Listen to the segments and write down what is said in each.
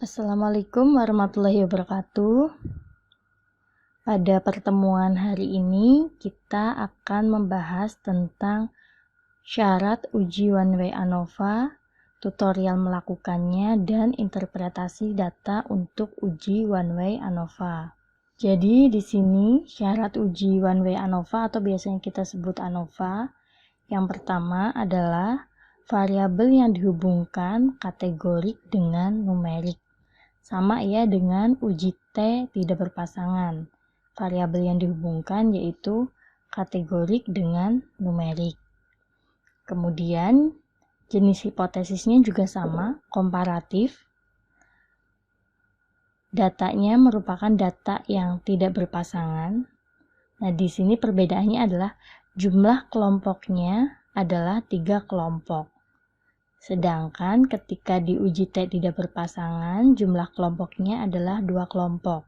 Assalamualaikum warahmatullahi wabarakatuh. Pada pertemuan hari ini kita akan membahas tentang syarat uji one way ANOVA, tutorial melakukannya, dan interpretasi data untuk uji one way ANOVA. Jadi di sini syarat uji one way ANOVA atau biasanya kita sebut ANOVA, yang pertama adalah variabel yang dihubungkan kategorik dengan numerik. Sama ya dengan uji T tidak berpasangan. Variabel yang dihubungkan yaitu kategorik dengan numerik. Kemudian jenis hipotesisnya juga sama, komparatif. Datanya merupakan data yang tidak berpasangan. Nah, di sini perbedaannya adalah jumlah kelompoknya adalah 3 kelompok. Sedangkan ketika diuji T tidak berpasangan, jumlah kelompoknya adalah 2 kelompok.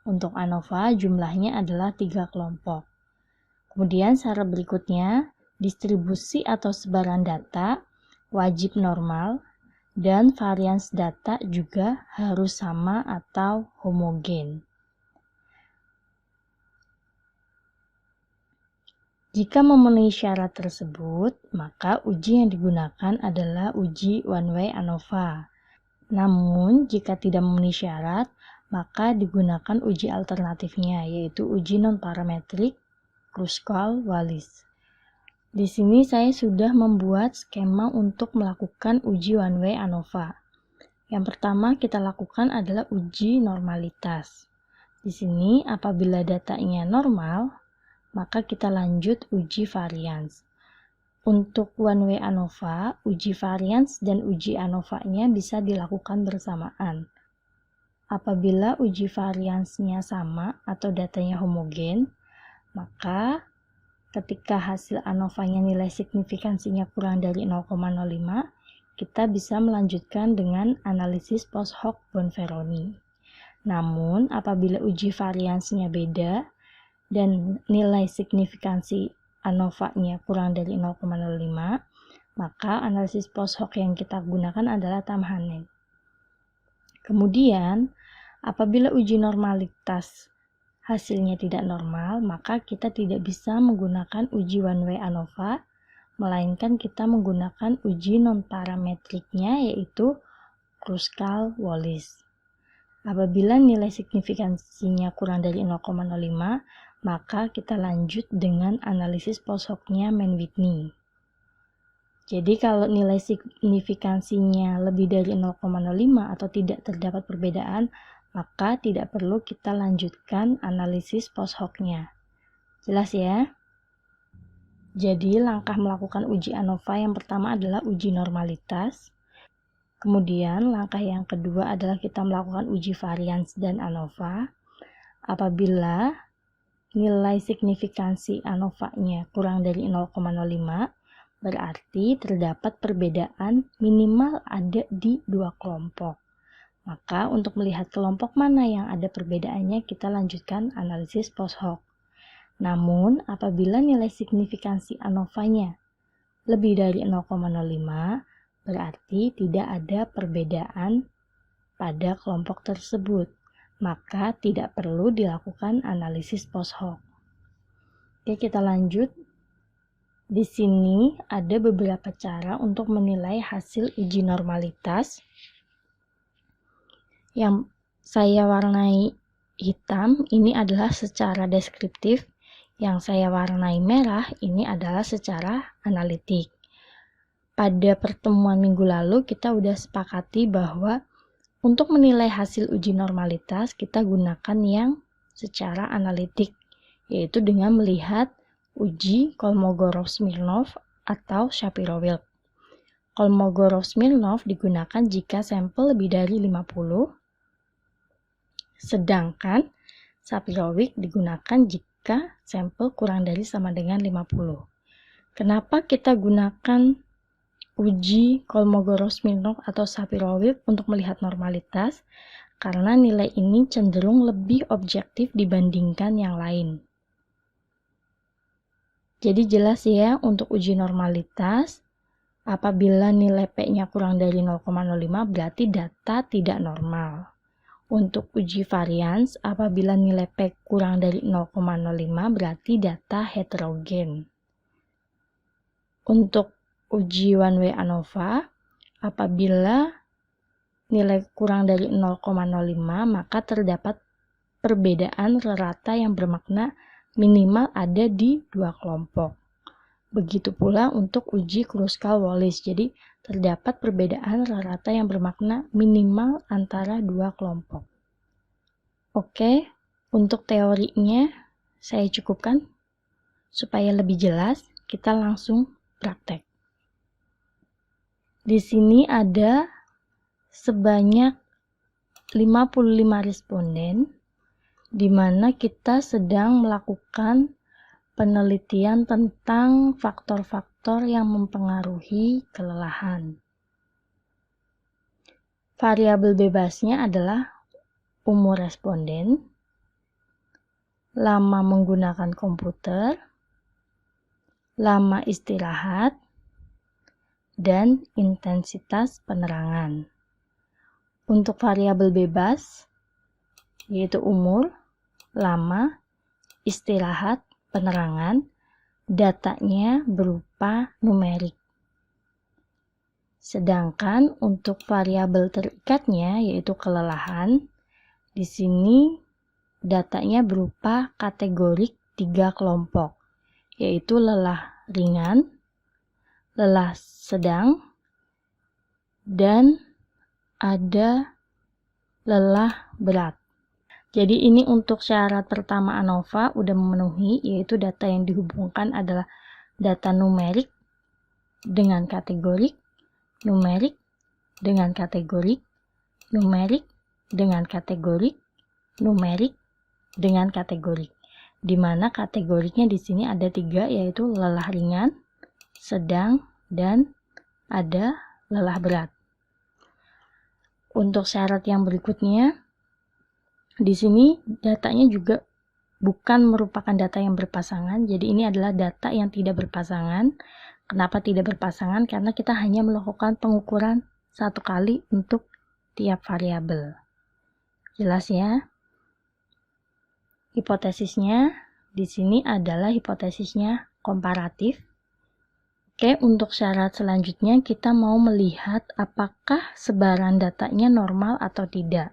Untuk ANOVA jumlahnya adalah 3 kelompok. Kemudian syarat berikutnya, distribusi atau sebaran data wajib normal dan varians data juga harus sama atau homogen. Jika memenuhi syarat tersebut, maka uji yang digunakan adalah uji one way ANOVA. Namun, jika tidak memenuhi syarat, maka digunakan uji alternatifnya, yaitu uji non-parametrik Kruskal-Wallis. Di sini saya sudah membuat skema untuk melakukan uji one way ANOVA. Yang pertama kita lakukan adalah uji normalitas. Di sini apabila datanya normal, maka kita lanjut uji varians. Untuk one way ANOVA, uji varians dan uji ANOVA-nya bisa dilakukan bersamaan. Apabila uji variansnya sama atau datanya homogen, maka ketika hasil ANOVA-nya nilai signifikansinya kurang dari 0,05, kita bisa melanjutkan dengan analisis post hoc Bonferroni. Namun, apabila uji variansnya beda dan nilai signifikansi ANOVA-nya kurang dari 0,05, maka analisis post hoc yang kita gunakan adalah Tamhanen. Kemudian, apabila uji normalitas hasilnya tidak normal, maka kita tidak bisa menggunakan uji one way ANOVA, melainkan kita menggunakan uji non-parametriknya yaitu Kruskal-Wallis. Apabila nilai signifikansinya kurang dari 0,05, maka kita lanjut dengan analisis post hoc-nya Mann-Whitney. Jadi kalau nilai signifikansinya lebih dari 0,05 atau tidak terdapat perbedaan, maka tidak perlu kita lanjutkan analisis post hoc-nya. Jelas ya? Jadi langkah melakukan uji ANOVA yang pertama adalah uji normalitas. Kemudian langkah yang kedua adalah kita melakukan uji varians dan ANOVA. Apabila nilai signifikansi ANOVA-nya kurang dari 0,05, berarti terdapat perbedaan minimal ada di 2 kelompok. Maka untuk melihat kelompok mana yang ada perbedaannya, kita lanjutkan analisis post hoc. Namun, apabila nilai signifikansi ANOVA-nya lebih dari 0,05, berarti tidak ada perbedaan pada kelompok tersebut. Maka tidak perlu dilakukan analisis post hoc. Oke, kita lanjut. Di sini ada beberapa cara untuk menilai hasil uji normalitas. Yang saya warnai hitam ini adalah secara deskriptif, yang saya warnai merah ini adalah secara analitik. Pada pertemuan minggu lalu kita sudah sepakati bahwa untuk menilai hasil uji normalitas kita gunakan yang secara analitik, yaitu dengan melihat uji Kolmogorov-Smirnov atau Shapiro-Wilk. Kolmogorov-Smirnov digunakan jika sampel lebih dari 50, sedangkan Shapiro-Wilk digunakan jika sampel kurang dari sama dengan 50. Kenapa kita gunakan uji Kolmogorov-Smirnov atau Shapiro-Wilk untuk melihat normalitas? Karena nilai ini cenderung lebih objektif dibandingkan yang lain. Jadi jelas ya, untuk uji normalitas Apabila nilai P-nya kurang dari 0,05 berarti data tidak normal. Untuk uji varians, apabila nilai P kurang dari 0,05 berarti data heterogen. Untuk uji one way ANOVA, apabila nilai kurang dari 0,05 maka terdapat perbedaan rata yang bermakna minimal ada di dua kelompok. Begitu pula untuk uji Kruskal-Wallis, jadi terdapat perbedaan rata yang bermakna minimal antara dua kelompok. Oke, untuk teorinya saya cukupkan. Supaya lebih jelas, kita langsung praktek. Di sini ada sebanyak 55 responden, di mana kita sedang melakukan penelitian tentang faktor-faktor yang mempengaruhi kelelahan. Variabel bebasnya adalah umur responden, lama menggunakan komputer, lama istirahat, dan intensitas penerangan. Untuk variabel bebas, yaitu umur, lama, istirahat, penerangan, datanya berupa numerik. Sedangkan untuk variabel terikatnya, yaitu kelelahan, di sini datanya berupa kategorik 3 kelompok, yaitu lelah ringan, lelah sedang, dan ada lelah berat. Jadi ini untuk syarat pertama ANOVA udah memenuhi, yaitu data yang dihubungkan adalah data numerik dengan kategorik, numerik dengan kategorik, numerik dengan kategorik, numerik dengan kategorik. Di mana kategoriknya di sini ada 3, yaitu lelah ringan, sedang, dan ada lelah berat. Untuk syarat yang berikutnya, di sini datanya juga bukan merupakan data yang berpasangan, jadi ini adalah data yang tidak berpasangan. Kenapa tidak berpasangan? Karena kita hanya melakukan pengukuran satu kali untuk tiap variabel. Jelas ya? Hipotesisnya di sini adalah hipotesisnya komparatif. Oke, untuk syarat selanjutnya kita mau melihat apakah sebaran datanya normal atau tidak.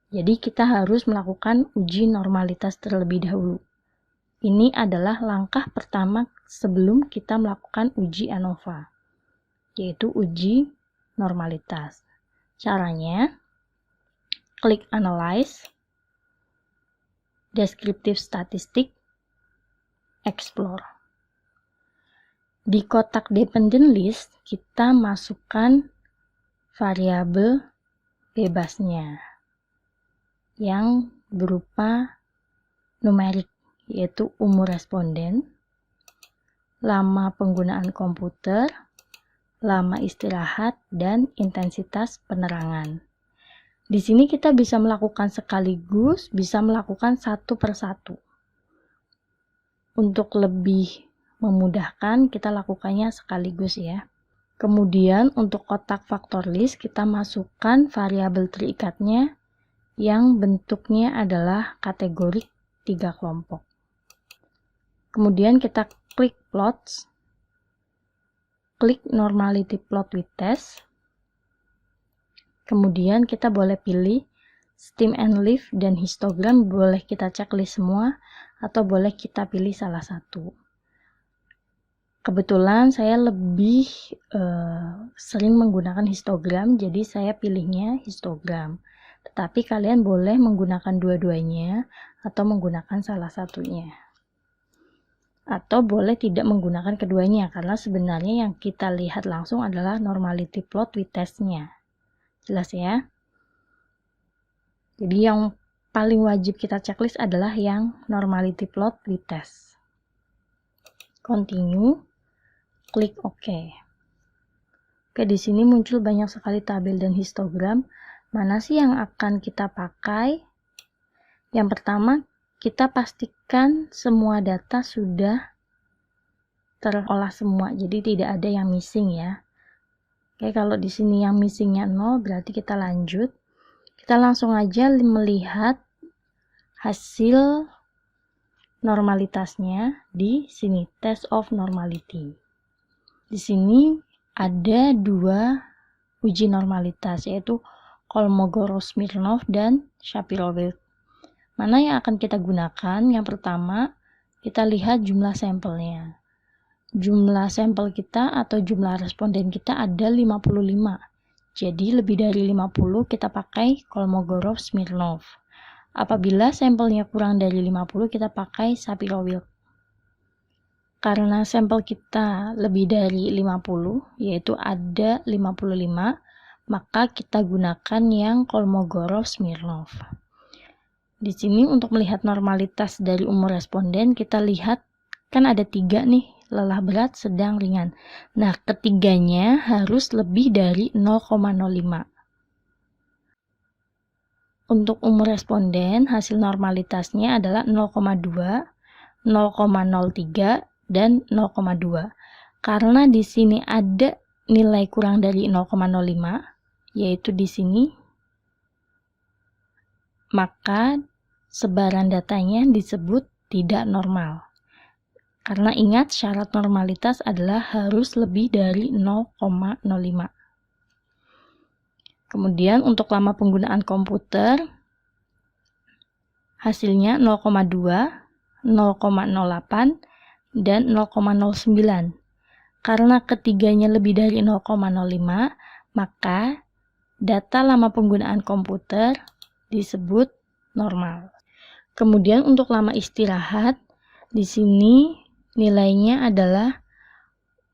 Jadi kita harus melakukan uji normalitas terlebih dahulu. Ini adalah langkah pertama sebelum kita melakukan uji ANOVA, yaitu uji normalitas. Caranya, klik Analyze, Descriptive Statistic, Explore. Di kotak Dependent List, kita masukkan variabel bebasnya yang berupa numerik, yaitu umur responden, lama penggunaan komputer, lama istirahat, dan intensitas penerangan. Di sini kita bisa melakukan sekaligus, bisa melakukan satu persatu. Untuk lebih memudahkan, kita lakukannya sekaligus ya. Kemudian untuk kotak faktor list, kita masukkan variabel terikatnya yang bentuknya adalah kategorik 3 kelompok. Kemudian kita klik plots, klik normality plot with test. Kemudian kita boleh pilih stem and leaf dan histogram, boleh kita checklist semua atau boleh kita pilih salah satu. Kebetulan saya lebih sering menggunakan histogram, jadi saya pilihnya histogram. Tetapi kalian boleh menggunakan dua-duanya atau menggunakan salah satunya. Atau boleh tidak menggunakan keduanya, karena sebenarnya yang kita lihat langsung adalah normality plot with test-nya. Jelas ya? Jadi yang paling wajib kita checklist adalah yang normality plot with test. Continue, klik OK. Oke, di sini muncul banyak sekali tabel dan histogram. Mana sih yang akan kita pakai? Yang pertama, kita pastikan semua data sudah terolah semua, jadi tidak ada yang missing ya. Oke, kalau di sini yang missingnya 0, berarti kita lanjut. Kita langsung aja melihat hasil normalitasnya di sini, test of normality. Di sini ada 2 uji normalitas, yaitu Kolmogorov-Smirnov dan Shapiro-Wilk. Mana yang akan kita gunakan? Yang pertama, kita lihat jumlah sampelnya. Jumlah sampel kita atau jumlah responden kita ada 55. Jadi lebih dari 50 kita pakai Kolmogorov-Smirnov. Apabila sampelnya kurang dari 50 kita pakai Shapiro-Wilk. Karena sampel kita lebih dari 50, yaitu ada 55, maka kita gunakan yang Kolmogorov-Smirnov. Di sini untuk melihat normalitas dari umur responden, kita lihat kan ada 3 nih, lelah berat, sedang, ringan. Nah, ketiganya harus lebih dari 0,05. Untuk umur responden, hasil normalitasnya adalah 0,2, 0,03, dan 0,2. Karena di sini ada nilai kurang dari 0,05, yaitu di sini, maka sebaran datanya disebut tidak normal. Karena ingat, syarat normalitas adalah harus lebih dari 0,05. Kemudian untuk lama penggunaan komputer, hasilnya 0,2, 0,08, dan 0,09. Karena ketiganya lebih dari 0,05, maka data lama penggunaan komputer disebut normal. Kemudian untuk lama istirahat, di sini nilainya adalah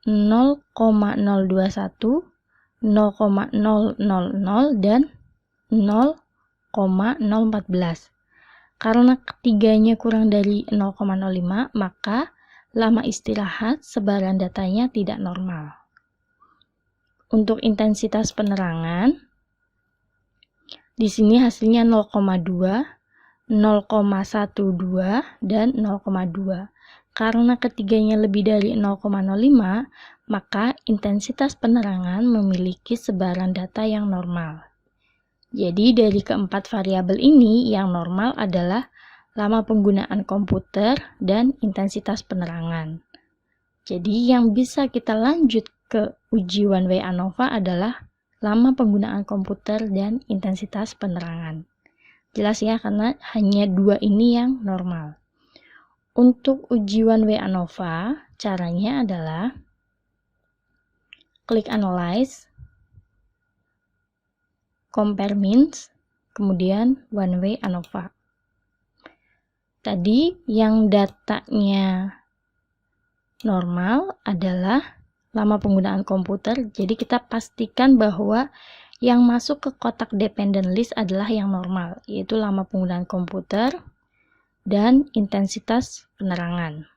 0,021, 0,000, dan 0,014. Karena ketiganya kurang dari 0,05, maka lama istirahat sebaran datanya tidak normal. Untuk intensitas penerangan, di sini hasilnya 0,2, 0,12, dan 0,2. Karena ketiganya lebih dari 0,05, maka intensitas penerangan memiliki sebaran data yang normal. Jadi dari keempat variabel ini, yang normal adalah lama penggunaan komputer dan intensitas penerangan. Jadi yang bisa kita lanjut ke uji one way ANOVA adalah lama penggunaan komputer dan intensitas penerangan. Jelas ya, karena hanya 2 ini yang normal. Untuk uji one way ANOVA, caranya adalah klik Analyze, Compare Means, kemudian one way ANOVA. Tadi yang datanya normal adalah lama penggunaan komputer, jadi kita pastikan bahwa yang masuk ke kotak dependent list adalah yang normal, yaitu lama penggunaan komputer dan intensitas penerangan.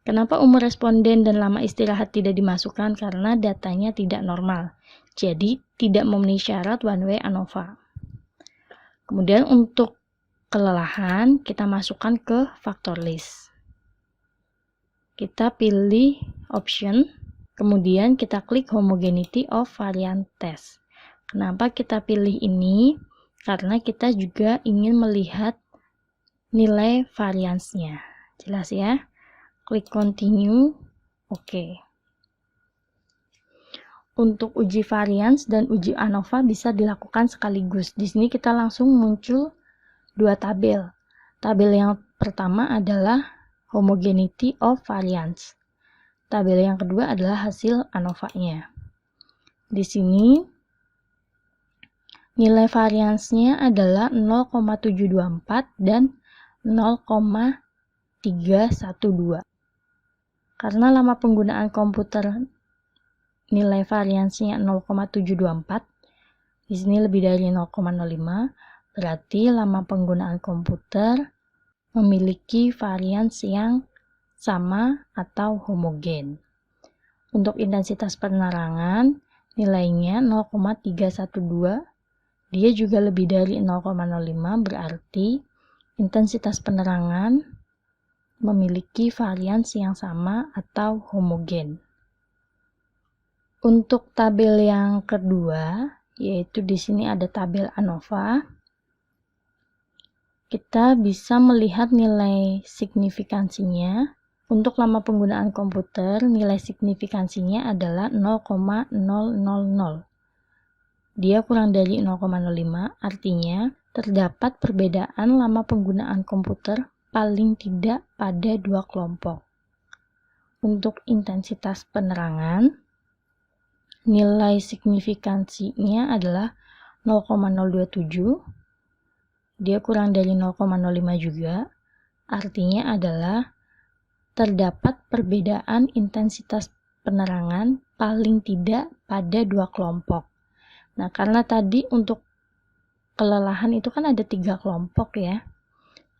Kenapa umur responden dan lama istirahat tidak dimasukkan? Karena datanya tidak normal, jadi tidak memenuhi syarat one way ANOVA. Kemudian untuk kelelahan, kita masukkan ke faktor list. Kita pilih option, kemudian kita klik homogeneity of variant test. Kenapa kita pilih ini? Karena kita juga ingin melihat nilai variansnya. Jelas ya? Klik continue, oke. Untuk uji varians dan uji ANOVA bisa dilakukan sekaligus. Di sini kita langsung muncul 2 tabel. Tabel yang pertama adalah homogeneity of variance. Tabel yang kedua adalah hasil ANOVA-nya. Di sini nilai variansnya adalah 0,724 dan 0,312. Karena lama penggunaan komputer nilai variansnya 0,724, di sini lebih dari 0,05, berarti lama penggunaan komputer memiliki varians yang sama atau homogen. Untuk intensitas penerangan, nilainya 0,312, dia juga lebih dari 0,05, berarti intensitas penerangan memiliki varians yang sama atau homogen. Untuk tabel yang kedua, yaitu di sini ada tabel ANOVA, kita bisa melihat nilai signifikansinya. Untuk lama penggunaan komputer, nilai signifikansinya adalah 0,000. Dia kurang dari 0,05, artinya terdapat perbedaan lama penggunaan komputer paling tidak pada dua kelompok. Untuk intensitas penerangan, nilai signifikansinya adalah 0,027. Dia kurang dari 0,05 juga. Artinya adalah terdapat perbedaan intensitas penerangan paling tidak pada dua kelompok. Nah, karena tadi untuk kelelahan itu kan ada 3 kelompok ya.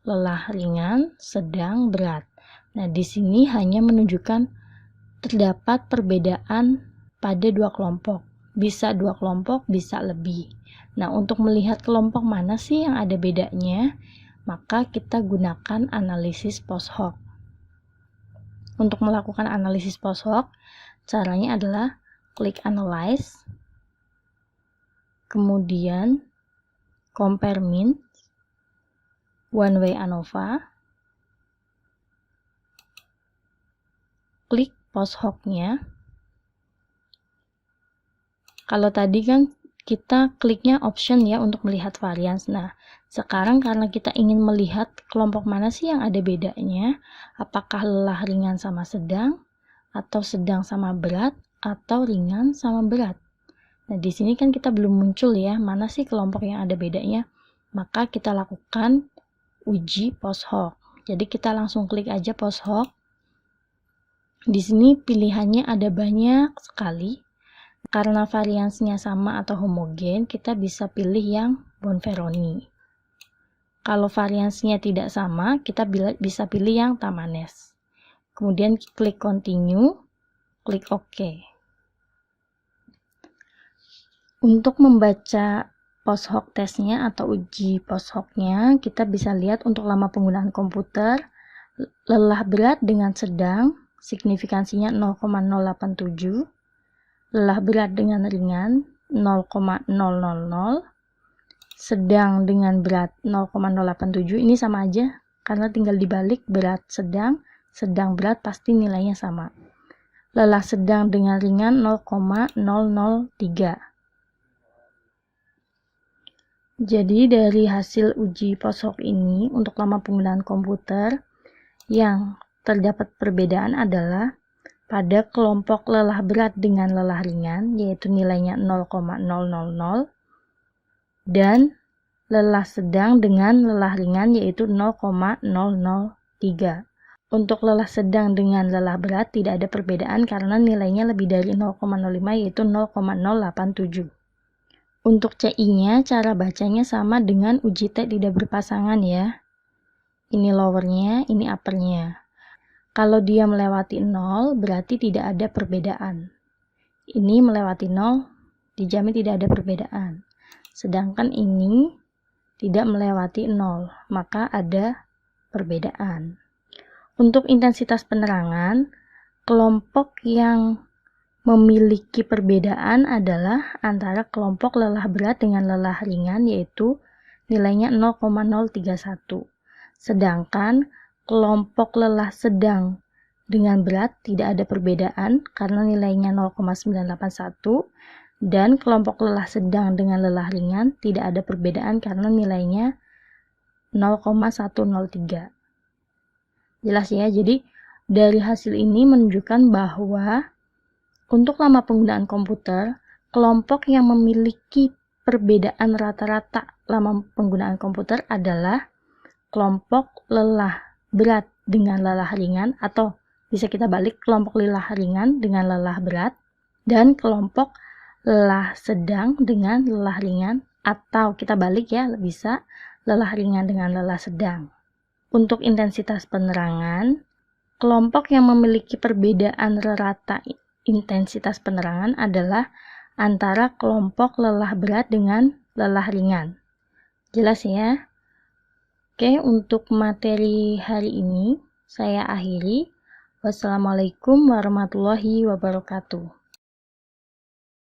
Lelah ringan, sedang, berat. Nah, di sini hanya menunjukkan terdapat perbedaan pada dua kelompok. Bisa dua kelompok, bisa lebih. Nah, untuk melihat kelompok mana sih yang ada bedanya, maka kita gunakan analisis post hoc. Untuk melakukan analisis post hoc, caranya adalah klik analyze, kemudian compare mean, one way ANOVA, klik post hoc-nya. Kalau tadi kan kita kliknya option ya untuk melihat varians. Nah, sekarang karena kita ingin melihat kelompok mana sih yang ada bedanya, apakah lelah ringan sama sedang, atau sedang sama berat, atau ringan sama berat. Nah, di sini kan kita belum muncul ya, mana sih kelompok yang ada bedanya. Maka kita lakukan uji post hoc. Jadi kita langsung klik aja post hoc. Di sini pilihannya ada banyak sekali. Karena variansnya sama atau homogen, kita bisa pilih yang Bonferroni. Kalau variansnya tidak sama, kita bisa pilih yang Tamanes. Kemudian klik continue, klik OK. Untuk membaca post hoc testnya atau uji post hoc-nya, kita bisa lihat untuk lama penggunaan komputer, lelah berat dengan sedang, signifikansinya 0,087, lelah berat dengan ringan 0,000, sedang dengan berat 0,087. Ini sama aja karena tinggal dibalik berat sedang berat pasti nilainya sama. Lelah sedang dengan ringan 0,003. Jadi dari hasil uji post hoc ini untuk lama penggunaan komputer yang terdapat perbedaan adalah pada kelompok lelah berat dengan lelah ringan, yaitu nilainya 0,000, dan lelah sedang dengan lelah ringan, yaitu 0,003. Untuk lelah sedang dengan lelah berat tidak ada perbedaan karena nilainya lebih dari 0,05, yaitu 0,087. Untuk CI-nya, cara bacanya sama dengan uji T tidak berpasangan ya. Ini lowernya, ini uppernya. Kalau dia melewati 0, berarti tidak ada perbedaan. Ini melewati 0, dijamin tidak ada perbedaan. Sedangkan ini tidak melewati 0, maka ada perbedaan. Untuk intensitas penerangan, kelompok yang memiliki perbedaan adalah antara kelompok lelah berat dengan lelah ringan, yaitu nilainya 0,031. Sedangkan kelompok lelah sedang dengan berat tidak ada perbedaan karena nilainya 0,981, dan kelompok lelah sedang dengan lelah ringan tidak ada perbedaan karena nilainya 0,103. Jelas ya, jadi dari hasil ini menunjukkan bahwa untuk lama penggunaan komputer, kelompok yang memiliki perbedaan rata-rata lama penggunaan komputer adalah kelompok lelah berat dengan lelah ringan, atau bisa kita balik kelompok lelah ringan dengan lelah berat, dan kelompok lelah sedang dengan lelah ringan, atau kita balik ya, bisa lelah ringan dengan lelah sedang. Untuk intensitas penerangan, kelompok yang memiliki perbedaan rata intensitas penerangan adalah antara kelompok lelah berat dengan lelah ringan. Jelas ya? Oke, untuk materi hari ini saya akhiri. Wassalamualaikum warahmatullahi wabarakatuh.